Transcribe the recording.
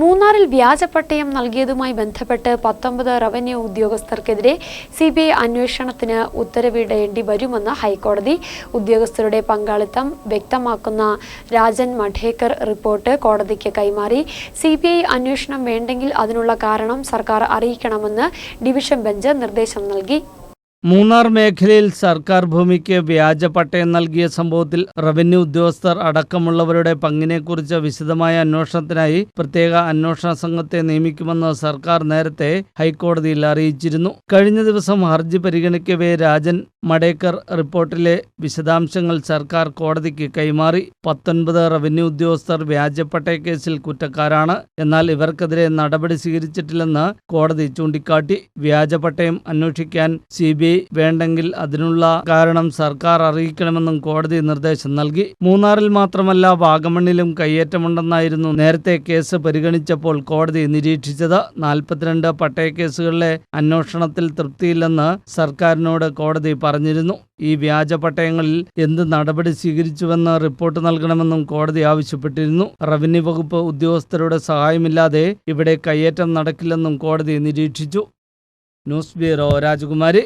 മൂന്നാറിൽ വ്യാജപട്ടയം നൽകിയതുമായി ബന്ധപ്പെട്ട് 19 റവന്യൂ ഉദ്യോഗസ്ഥർക്കെതിരെ സിബിഐ അന്വേഷണത്തിന് ഉത്തരവിടേണ്ടി വരുമെന്ന് ഹൈക്കോടതി. ഉദ്യോഗസ്ഥരുടെ പങ്കാളിത്തം വ്യക്തമാക്കുന്ന രാജൻ മഠേക്കർ റിപ്പോർട്ട് കോടതിക്ക് കൈമാറി. സിബിഐ അന്വേഷണം വേണ്ടെങ്കിൽ അതിനുള്ള കാരണം സർക്കാർ അറിയിക്കണമെന്ന് ഡിവിഷൻ ബെഞ്ച് നിർദ്ദേശം നൽകി. മൂന്നാർ മേഖലയിൽ സർക്കാർ ഭൂമിക്ക് വ്യാജ പട്ടയം നൽകിയ സംഭവത്തിൽ റവന്യൂ ഉദ്യോഗസ്ഥർ അടക്കമുള്ളവരുടെ പങ്കിനെക്കുറിച്ച് വിശദമായ അന്വേഷണത്തിനായി പ്രത്യേക അന്വേഷണ സംഘത്തെ നിയമിക്കുമെന്ന് സർക്കാർ നേരത്തെ ഹൈക്കോടതിയിൽ അറിയിച്ചിരുന്നു. കഴിഞ്ഞ ദിവസം ഹർജി പരിഗണിക്കവേ രാജൻ മഠേക്കർ റിപ്പോർട്ടിലെ വിശദാംശങ്ങൾ സർക്കാർ കോടതിക്ക് കൈമാറി. 19 റവന്യൂ ഉദ്യോഗസ്ഥർ വ്യാജപ്പട്ടയ കേസിൽ കുറ്റക്കാരാണ്. എന്നാൽ ഇവർക്കെതിരെ നടപടി സ്വീകരിച്ചിട്ടില്ലെന്ന് കോടതി ചൂണ്ടിക്കാട്ടി. വ്യാജപട്ടയം അന്വേഷിക്കാൻ സിബിഐ വേണ്ടെങ്കിൽ അതിനുള്ള കാരണം സർക്കാർ അറിയിക്കണമെന്നും കോടതി നിർദ്ദേശം നൽകി. മൂന്നാറിൽ മാത്രമല്ല വാഗമണ്ണിലും കയ്യേറ്റമുണ്ടെന്നായിരുന്നു നേരത്തെ കേസ് പരിഗണിച്ചപ്പോൾ കോടതി നിരീക്ഷിച്ചത്. 42 പട്ടയക്കേസുകളിലെ അന്വേഷണത്തിൽ തൃപ്തിയില്ലെന്ന് സർക്കാരിനോട് കോടതി പറഞ്ഞിരുന്നു. ഈ വ്യാജ പട്ടയങ്ങളിൽ എന്ത് നടപടി സ്വീകരിച്ചുവെന്ന് റിപ്പോർട്ട് നൽകണമെന്നും കോടതി ആവശ്യപ്പെട്ടിരുന്നു. റവന്യൂ വകുപ്പ് ഉദ്യോഗസ്ഥരുടെ സഹായമില്ലാതെ ഇവിടെ കയ്യേറ്റം നടക്കില്ലെന്നും കോടതി നിരീക്ഷിച്ചു. ന്യൂസ് ബ്യൂറോ, രാജകുമാരി.